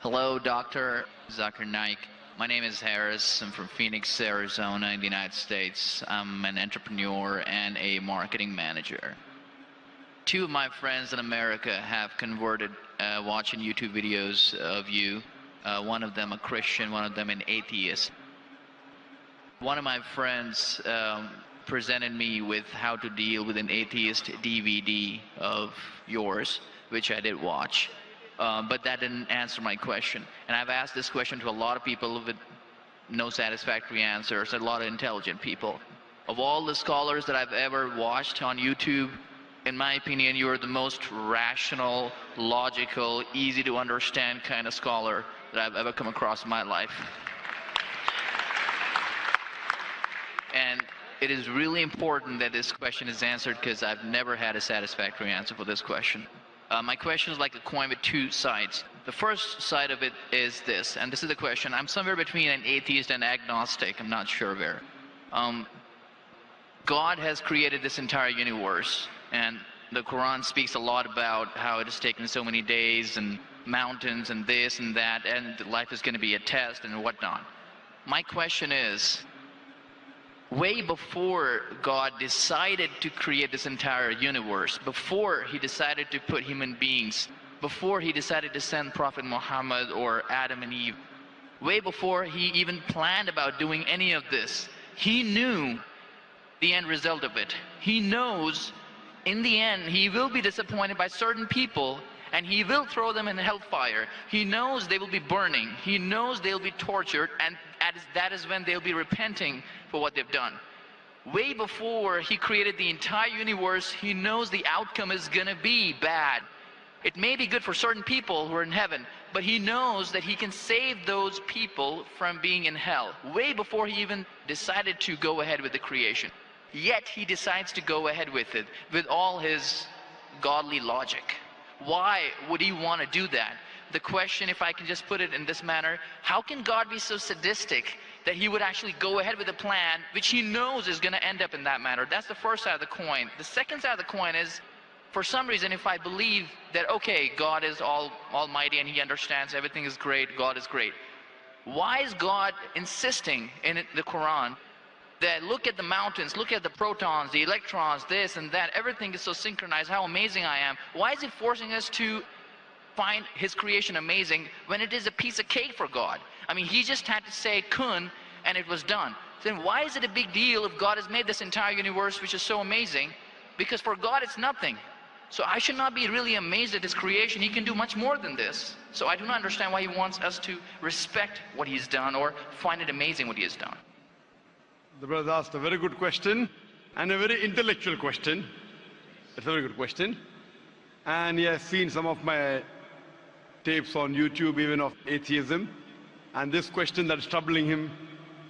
Hello, Dr. Zakir Naik. My name is Harris. I'm from Phoenix, Arizona, in the United States. I'm an entrepreneur and a marketing manager. Two of my friends in America have converted watching YouTube videos of you. One of them a Christian, one of them an atheist. One of my friends presented me with how to deal with an atheist DVD of yours, which I did watch. But that didn't answer my question. And I've asked this question to a lot of people with no satisfactory answers, a lot of intelligent people. Of all the scholars that I've ever watched on YouTube, in my opinion, you are the most rational, logical, easy to understand kind of scholar that I've ever come across in my life. And it is really important that this question is answered because I've never had a satisfactory answer for this question. My question is like a coin with two sides. The first side of it is this, and this is the question. I'm somewhere between an atheist and agnostic. I'm not sure where. God has created this entire universe, and the Quran speaks a lot about how it has taken so many days and mountains and this and that, and life is going to be a test and whatnot. My question is, way before God decided to create this entire universe, before he decided to put human beings, before he decided to send Prophet Muhammad or Adam and Eve, way before he even planned about doing any of this, he knew the end result of it. He knows in the end he will be disappointed by certain people and he will throw them in hellfire. He knows they will be burning. He knows they'll be tortured, and that is when they'll be repenting for what they've done. Way before he created the entire universe, he knows the outcome is gonna be bad. It may be good for certain people who are in heaven, but he knows that he can save those people from being in hell. Way before he even decided to go ahead with the creation. Yet he decides to go ahead with it, with all his godly logic. Why would he want to do that? The question, if I can just put it in this manner, how can God be so sadistic that he would actually go ahead with a plan which he knows is going to end up in that manner? That's the first side of the coin. The second side of the coin is, for some reason, if I believe that, okay, God is almighty and he understands everything is great, God is great, why is God insisting in the Quran that look at the mountains, look at the protons, the electrons, this and that, everything is so synchronized, how amazing I am? Why is he forcing us to find his creation amazing when it is a piece of cake for God? I mean, he just had to say kun and it was done. Then why is it a big deal if God has made this entire universe which is so amazing? Because for God it's nothing. So I should not be really amazed at his creation. He can do much more than this. So I do not understand why he wants us to respect what he's done or find it amazing what he has done. The brother asked a very good question and a very intellectual question. It's a very good question. And he has seen some of my tapes on YouTube, even of atheism. And this question that is troubling him,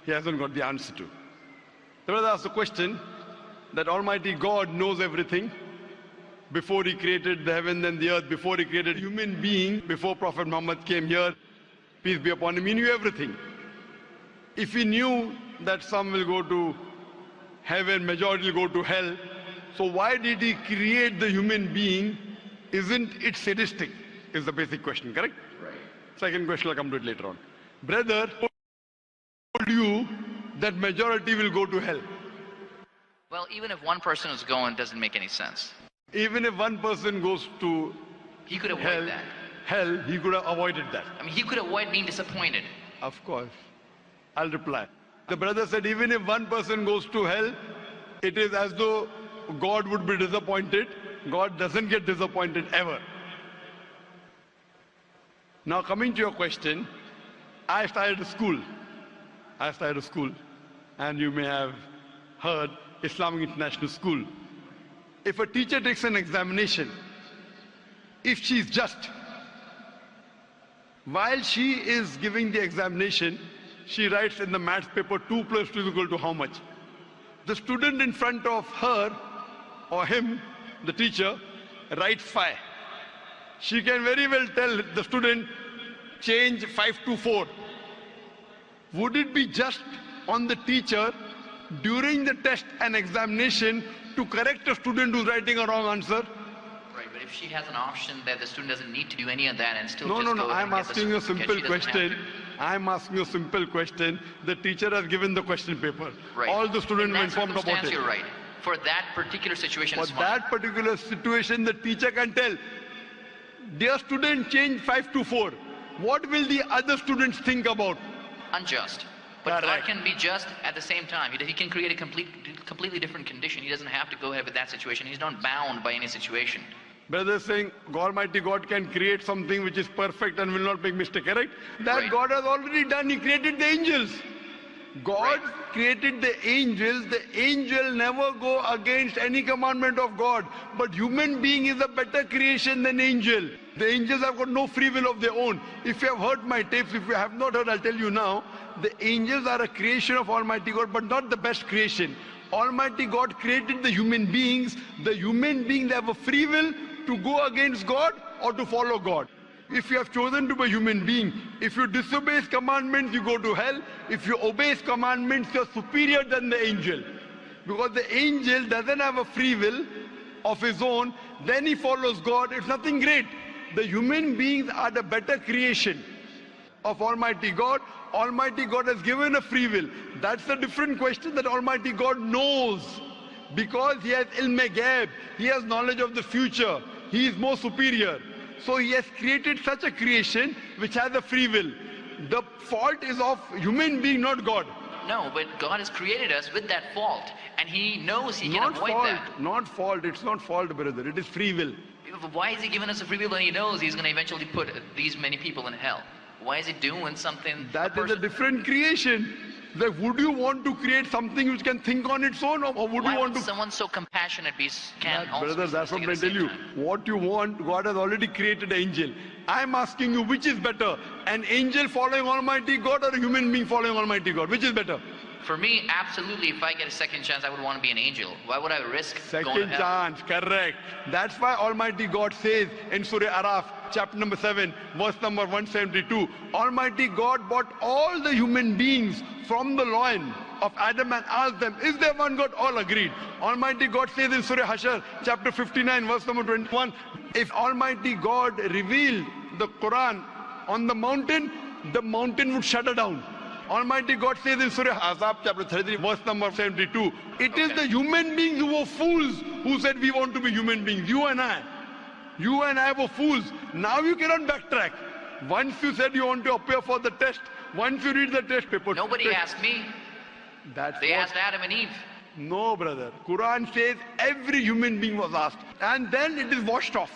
he hasn't got the answer to. The brother asked the question that Almighty God knows everything. Before he created the heaven and the earth, before he created human being, before Prophet Muhammad came here, peace be upon him, he knew everything. If he knew that some will go to heaven, majority will go to hell, so why did he create the human being? Isn't it sadistic? Is the basic question, correct? Right. Second question, I'll come to it later on. Brother told you that majority will go to hell. Well, even if one person is going, it doesn't make any sense. Even if one person goes to He could avoid that. hell, he could have avoided that. I mean, he could avoid being disappointed. Of course. I'll reply. The brother said, even if one person goes to hell, it is as though God would be disappointed. God doesn't get disappointed ever. Now coming to your question, I started a school. And you may have heard Islamic International School. If a teacher takes an examination, if she's just, while she is giving the examination, she writes in the maths paper 2 plus 2 is equal to how much? The student in front of her or him, the teacher, writes 5. She can very well tell the student, change 5 to 4. Would it be just on the teacher during the test and examination to correct a student who's writing a wrong answer? Right, but if if she has an option that the student doesn't need to do any of that and still No, just no, go no. ahead I'm and get the asking you a certificate, simple she doesn't have question. to. I'm asking you a simple question. The teacher has given the question paper. Right. All the students In were that informed about circumstance, it. you're right. For that particular situation, For it's fine. that particular situation, the teacher can tell, dear student, change 5 to 4. What will the other students think about? Unjust. But God Correct. can be just at the same time. He can create a completely different condition. He doesn't have to go ahead with that situation. He's not bound by any situation. Brother is saying Almighty God can create something which is perfect and will not make mistake, correct? That Right. God has already done. He created the angels. God Right. created the angels. The angel never go against any commandment of God. But human being is a better creation than angel. The angels have got no free will of their own. If you have heard my tapes, if you have not heard, I'll tell you now. The angels are a creation of Almighty God, but not the best creation. Almighty God created the human beings. The human beings have a free will to go against God or to follow God. If you have chosen to be a human being, if you disobey His commandments, you go to hell. If you obey His commandments, you're superior than the angel. Because the angel doesn't have a free will of his own, then he follows God. It's nothing great. The human beings are the better creation of Almighty God. Almighty God has given a free will. That's a different question that Almighty God knows. Because He has ilm-e-ghaib, He has knowledge of the future. He is more superior. So He has created such a creation which has a free will. The fault is of human being, not God. No, but God has created us with that fault. And He knows He can Not avoid fault, that. not fault. It's not fault, brother. It is free will. Why is He giving us a free will when He knows He's going to eventually put these many people in hell? Why is He doing something? That is a different creation. Like, would you want to create something which can think on its own, or would Why you want would to? someone so compassionate can also Brother, be that's what something I at the tell same you. time? What you want, God has already created an angel. I'm asking you, which is better? An angel following Almighty God or a human being following Almighty God? Which is better? For me, absolutely, if I get a second chance, I would want to be an angel. Why would I risk going to Second hell? chance, correct. That's why Almighty God says in Surah Araf, chapter number 7, verse number 172, Almighty God brought all the human beings from the loin of Adam and asked them, is there one God? All agreed. Almighty God says in Surah Hashar, chapter 59, verse number 21, if Almighty God revealed the Quran on the mountain would shudder down. Almighty God says in Surah Azab, chapter 33, verse number 72, it is the human beings who were fools who said we want to be human beings. You and I. You and I were fools. Now you cannot backtrack. Once you said you want to appear for the test, once you read the test paper. Nobody asked me. They asked Adam and Eve. No, brother. Quran says every human being was asked. And then it is washed off.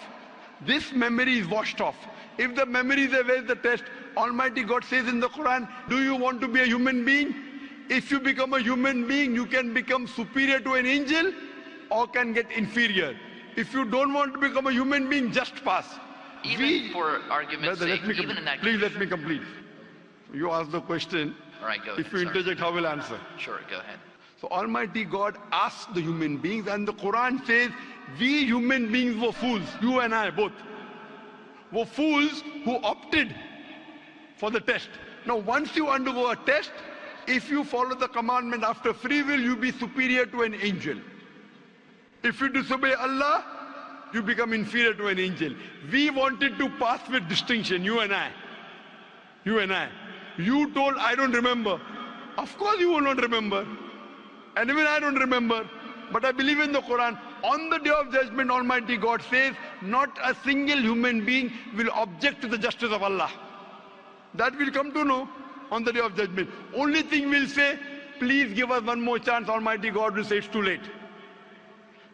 This memory is washed off. If the memory is there, where is the test? Almighty God says in the Quran, do you want to be a human being? If you become a human being, you can become superior to an angel or can get inferior. If you don't want to become a human being, just pass. Even for argument's Brother, sake, even in that please let condition. me complete. You ask the question. All right, go ahead. If you Sorry. interject, how will I answer? Sure, go ahead. So Almighty God asked the human beings, and the Quran says, we human beings were fools, you and I both, were fools who opted for the test. Now once you undergo a test, if you follow the commandment after free will, you be superior to an angel. If you disobey Allah, you become inferior to an angel. We wanted to pass with distinction, you and I. You and I. You told, I don't remember. Of course you will not remember. And even I don't remember. But I believe in the Quran. On the day of judgment, Almighty God says, not a single human being will object to the justice of Allah. That will come to know on the day of judgment. Only thing we'll say, please give us one more chance. Almighty God will say it's too late.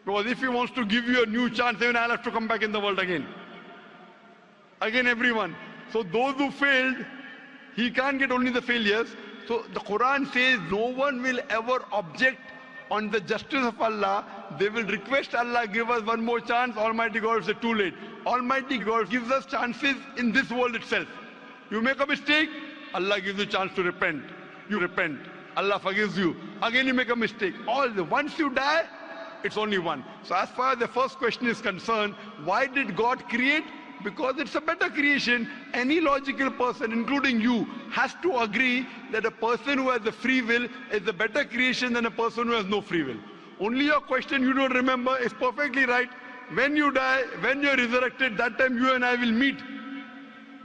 Because if He wants to give you a new chance, then I'll have to come back in the world again. Again, everyone. So those who failed, He can't get only the failures. So the Quran says no one will ever object on the justice of Allah. They will request Allah, give us one more chance. Almighty God will say too late. Almighty God gives us chances in this world itself. You make a mistake, Allah gives you a chance to repent. You repent. Allah forgives you. Again you make a mistake. Once you die, it's only one. So as far as the first question is concerned, why did God create? Because it's a better creation. Any logical person, including you, has to agree that a person who has the free will is a better creation than a person who has no free will. Only your question you don't remember is perfectly right. when you die, when you're resurrected, that time you and I will meet.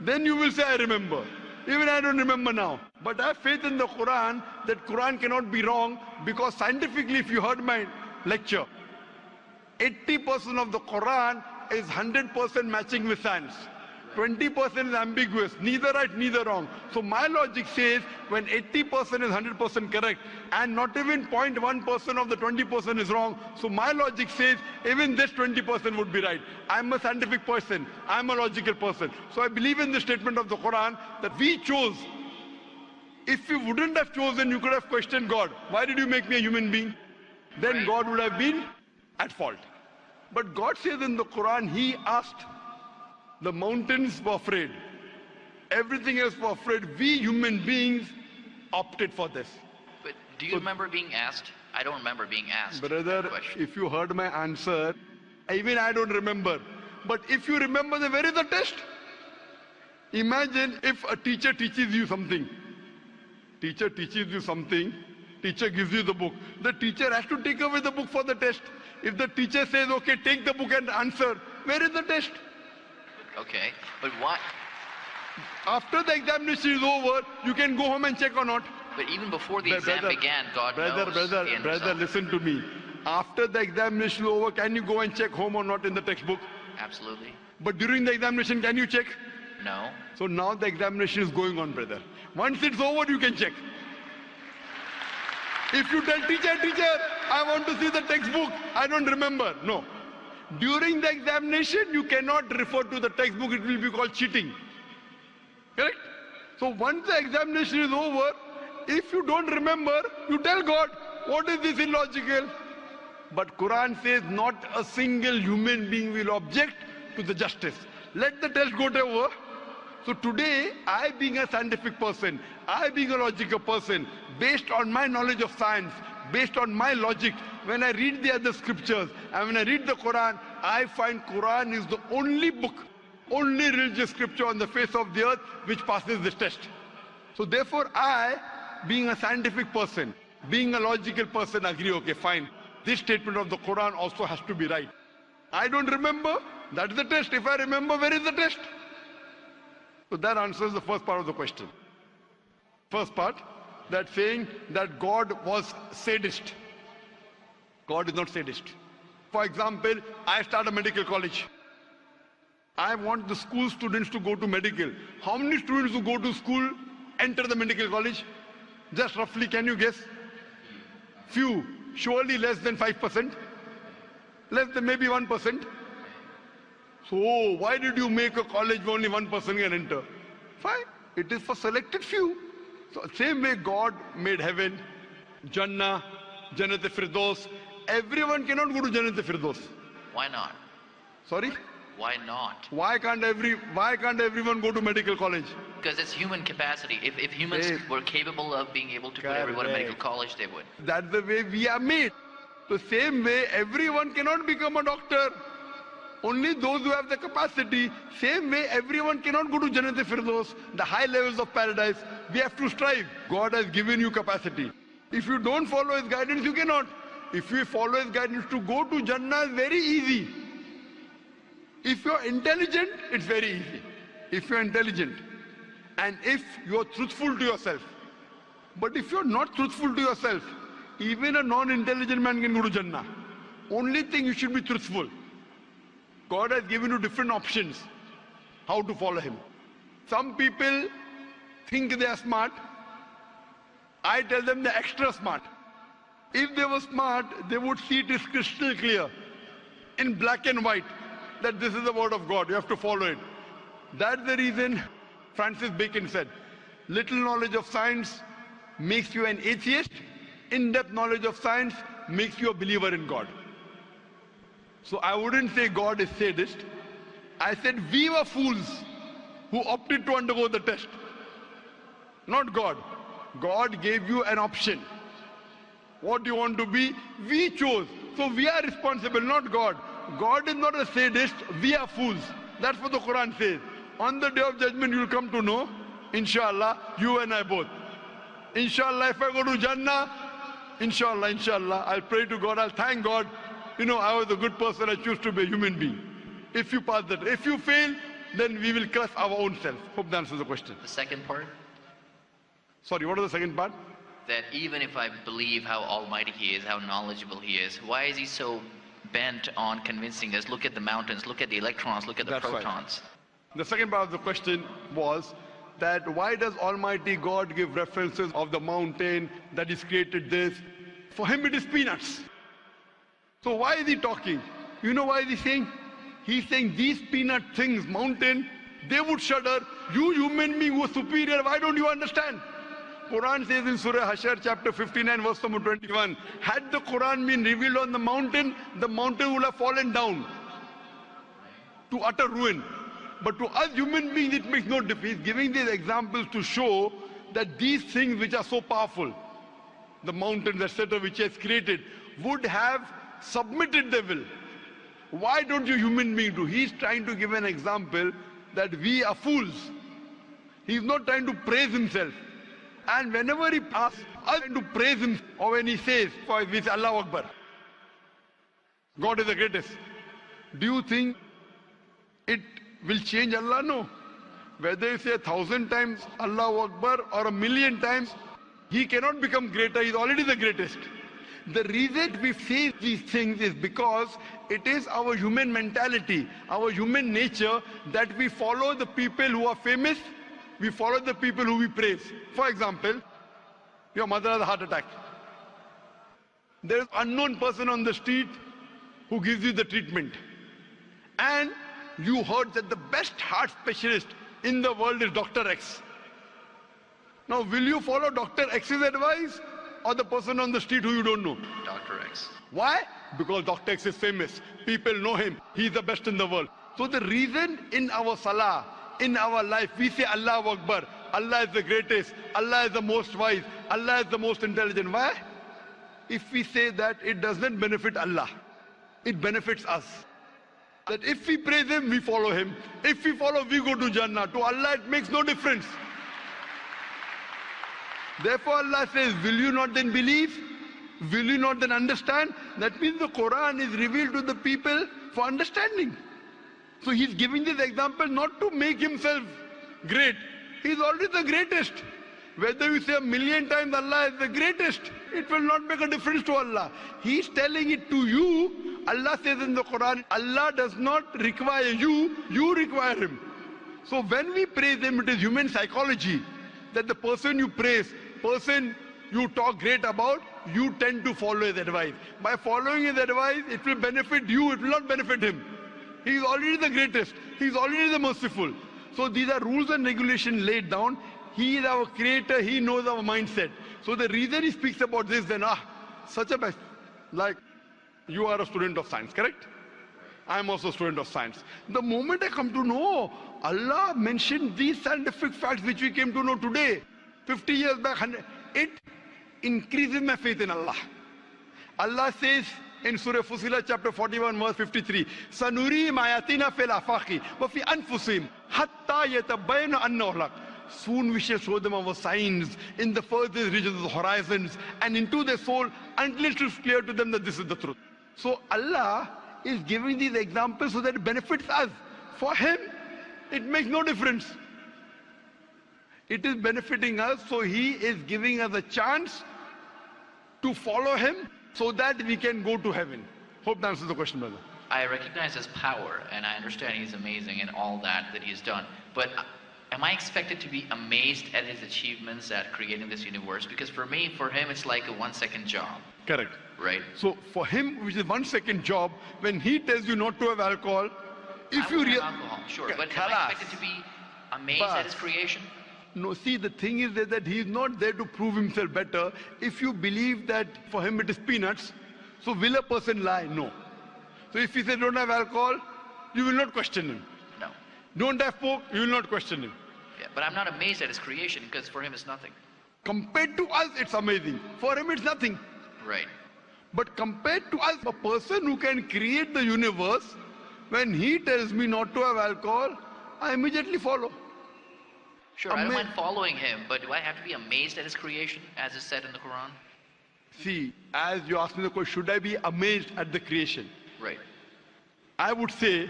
Then you will say, I remember. Even I don't remember now. But I have faith in the Quran that Quran cannot be wrong, because scientifically, if you heard my lecture, 80% of the Quran is 100% matching with science. 20% is ambiguous, neither right, neither wrong. So my logic says when 80% is 100% correct and not even 0.1% of the 20% is wrong, so my logic says even this 20% would be right. I'm a scientific person, I'm a logical person. So I believe in the statement of the Quran that we chose. If you wouldn't have chosen, you could have questioned God. Why did you make me a human being? Then God would have been at fault. But God says in the Quran, He asked. The mountains were afraid. Everything else was afraid. We human beings opted for this. But do you remember being asked? I don't remember being asked. Brother, if you heard my answer, even I don't remember. But if you remember, then where is the test? Imagine if a teacher teaches you something. Teacher teaches you something. Teacher gives you the book. The teacher has to take away the book for the test. If the teacher says, okay, take the book and answer, where is the test? Okay, but why? After the examination is over, you can go home and check or not. But even before the exam began, God knows. Brother, listen to me. After the examination is over, can you go and check home or not in the textbook? Absolutely. But during the examination, can you check? No. So now the examination is going on, brother. Once it's over, you can check. If you tell teacher, I want to see the textbook, I don't remember. No. During the examination, you cannot refer to the textbook, it will be called cheating. Correct? So once the examination is over, if you don't remember, you tell God, what is this illogical? But Quran says not a single human being will object to the justice. Let the test go over. So today, I being a scientific person, I being a logical person, based on my knowledge of science, based on my logic, when I read the other scriptures and when I read the Quran, I find Quran is the only book, only religious scripture on the face of the earth which passes this test. So therefore I, being a scientific person, being a logical person, agree, okay, fine. This statement of the Quran also has to be right. I don't remember, that's the test. If I remember, where is the test? So that answers the first part of the question. First part, that saying that God was sadist. God is not sadist. For example, I start a medical college. I want the school students to go to medical. How many students who go to school enter the medical college? Just roughly, can you guess? Few. Surely less than 5%. Less than maybe 1%. So why did you make a college where only 1% can enter? Fine. It is for selected few. So same way God made heaven, Jannah, Jannat-e-Firdaus. Everyone cannot go to Jannat-e-Firdaus. Why not? Sorry? Why not? Why can't everyone go to medical college? Because it's human capacity. If humans were capable of being able to put everyone in medical college, they would. That's the way we are made. The same way everyone cannot become a doctor. Only those who have the capacity. Same way everyone cannot go to Jannat-e-Firdaus, the high levels of paradise. We have to strive. God has given you capacity. If you don't follow His guidance, you cannot. If you follow His guidance, to go to Jannah is very easy. If you're intelligent, it's very easy. If you're intelligent and if you're truthful to yourself. But if you're not truthful to yourself, even a non-intelligent man can go to Jannah. Only thing, you should be truthful. God has given you different options how to follow Him. Some people think they are smart. I tell them they're extra smart. If they were smart, they would see it is crystal clear, in black and white, that this is the word of God. You have to follow it. That's the reason Francis Bacon said, little knowledge of science makes you an atheist. In-depth knowledge of science makes you a believer in God. So I wouldn't say God is sadist. I said we were fools who opted to undergo the test. Not God. God gave you an option. What do you want to be? We chose. So we are responsible, not God. God is not a sadist. We are fools. That's what the Quran says. On the day of judgment, you will come to know, inshallah, you and I both. Inshallah, if I go to Jannah, inshallah, I'll pray to God, I'll thank God I was a good person, I choose to be a human being. If you pass that, if you fail, then we will crush our own self. Hope that answers the question. The second part, Sorry, what was the second part? that even if I believe how almighty he is, how knowledgeable he is, why is he so bent on convincing us, look at the mountains, look at the electrons, look at the That's right. protons? The second part of the question was that why does Almighty God give references of the mountain that He's created this? For Him it is peanuts. So why is He talking? You know why is He saying? He's saying these peanut things, mountain, they would shudder. You human being who are superior, why don't you understand? Quran says in Surah Hashar chapter 59 verse number 21, had the Quran been revealed on the mountain would have fallen down to utter ruin. But to us human beings it makes no difference. He's giving these examples to show that these things which are so powerful, the mountains etc. which He has created, would have submitted their will. Why don't you human beings do? He's trying to give an example that we are fools. He's not trying to praise Himself. And whenever He asks us to praise Him, or when He says, for we say Allahu Akbar, God is the greatest. Do you think it will change Allah? No. Whether you say 1,000 times Allahu Akbar or 1,000,000 times, He cannot become greater. He's already the greatest. The reason we say these things is because it is our human mentality, our human nature, that we follow the people who are famous, we follow the people who we praise. For example, your mother has a heart attack. There is an unknown person on the street who gives you the treatment. And you heard that the best heart specialist in the world is Dr. X. Now, will you follow Dr. X's advice or the person on the street who you don't know? Dr. X. Why? Because Dr. X is famous. People know him. He's the best in the world. So the reason in our salah, in our life, we say Allahu Akbar, Allah is the greatest, Allah is the most wise, Allah is the most intelligent. Why? If we say that, it does not benefit Allah. It benefits us. That if we praise Him, we follow Him. If we follow, we go to Jannah. To Allah, it makes no difference. Therefore, Allah says, will you not then believe? Will you not then understand? That means the Quran is revealed to the people for understanding. So He's giving this example not to make Himself great. He's already the greatest. Whether you say 1,000,000 times Allah is the greatest, it will not make a difference to Allah. He's telling it to you. Allah says in the Quran, Allah does not require you, you require Him. So when we praise Him, it is human psychology that the person you praise, person you talk great about, you tend to follow his advice. By following his advice, it will benefit you, it will not benefit him. He is already the greatest. He is already the merciful. So these are rules and regulations laid down. He is our creator. He knows our mindset. So the reason he speaks about this, then, such a best. Like, you are a student of science, correct? I am also a student of science. The moment I come to know, Allah mentioned these scientific facts which we came to know today, 50 years back, it increases my faith in Allah. Allah says in Surah Fussilat chapter 41 verse 53, Sanuri mayatina fil afaqi wa fi anfusihim hatta yatabayyana annahu al-haq. Soon we shall show them our signs in the furthest regions of the horizons and into their soul until it is clear to them that this is the truth. So Allah is giving these examples so that it benefits us. For Him, it makes no difference. It is benefiting us, so He is giving us a chance to follow Him so that we can go to heaven. Hope that answers the question, brother. I recognize His power, and I understand He's amazing in all that He's done. But am I expected to be amazed at His achievements at creating this universe? Because for Him, it's like a 1-second job. Correct. Right? So for Him, which is 1-second job, when He tells you not to have alcohol, if you have alcohol, sure, but am I expected to be amazed at His creation? No, see, the thing is that He is not there to prove Himself better. If you believe that for Him it is peanuts, so will a person lie? No. So if He says don't have alcohol, you will not question Him. No. Don't have pork, you will not question Him. Yeah, but I'm not amazed at His creation because for Him it's nothing. Compared to us, it's amazing. For Him, it's nothing. Right. But compared to us, a person who can create the universe, when He tells me not to have alcohol, I immediately follow. Sure, I don't mind following Him, but do I have to be amazed at His creation, as is said in the Quran? See, as you asked me the question, should I be amazed at the creation? Right. I would say,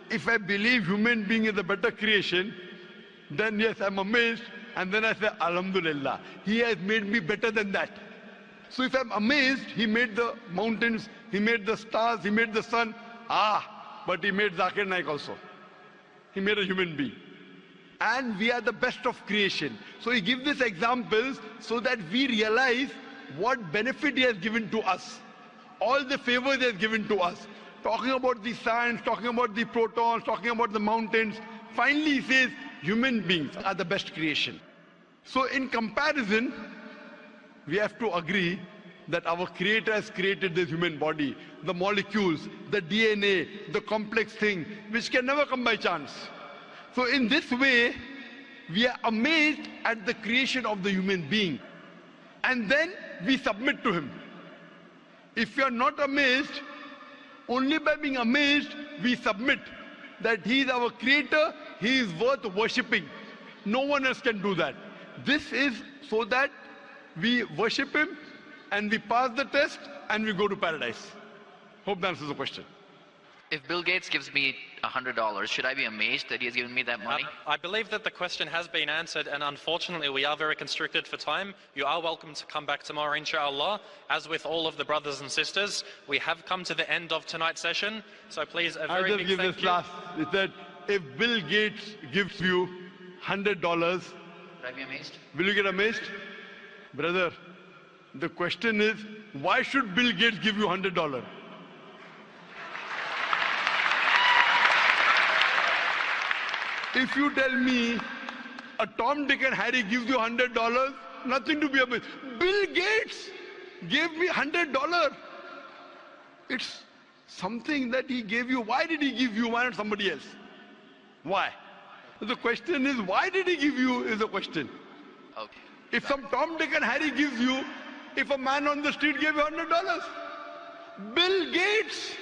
if I believe human being is a better creation, then yes, I'm amazed. And then I say, Alhamdulillah, he has made me better than that. So if I'm amazed, he made the mountains, he made the stars, he made the sun. But he made Zakir Naik also. He made a human being. And we are the best of creation. So he gives these examples so that we realize what benefit he has given to us. All the favors he has given to us. Talking about the science, talking about the protons, talking about the mountains. Finally he says, human beings are the best creation. So in comparison, we have to agree that our Creator has created this human body, the molecules, the DNA, the complex thing, which can never come by chance. So in this way, we are amazed at the creation of the human being. And then we submit to him. If we are not amazed, only by being amazed, we submit that he is our Creator, he is worth worshipping. No one else can do that. This is so that we worship him and we pass the test and we go to paradise. Hope that answers the question. If Bill Gates gives me $100, should I be amazed that he has given me that money? I believe that the question has been answered, and unfortunately we are very constricted for time. You are welcome to come back tomorrow, inshallah. As with all of the brothers and sisters, we have come to the end of tonight's session, so please a very big give thank this you. last. It said, if Bill Gates gives you $100, Should I be amazed? will you get amazed? Brother, the question is, why should Bill Gates give you $100? If you tell me a Tom, Dick and Harry gives you $100, nothing to be amazed. Bill Gates gave me $100. It's something that he gave you. Why did he give you? Why not somebody else? Why? The question is, why did he give you is the question. Okay. If some Tom, Dick and Harry gives you, if a man on the street gave you $100, Bill Gates.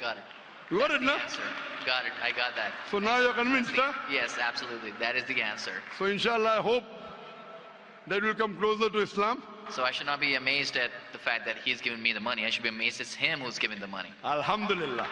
Got it. You got it, The no? answer. Got it. I got that. So now you're convinced, huh? Yes, absolutely. That is the answer. So inshallah, I hope that we'll come closer to Islam. So I should not be amazed at the fact that he's given me the money. I should be amazed it's him who's giving the money. Alhamdulillah.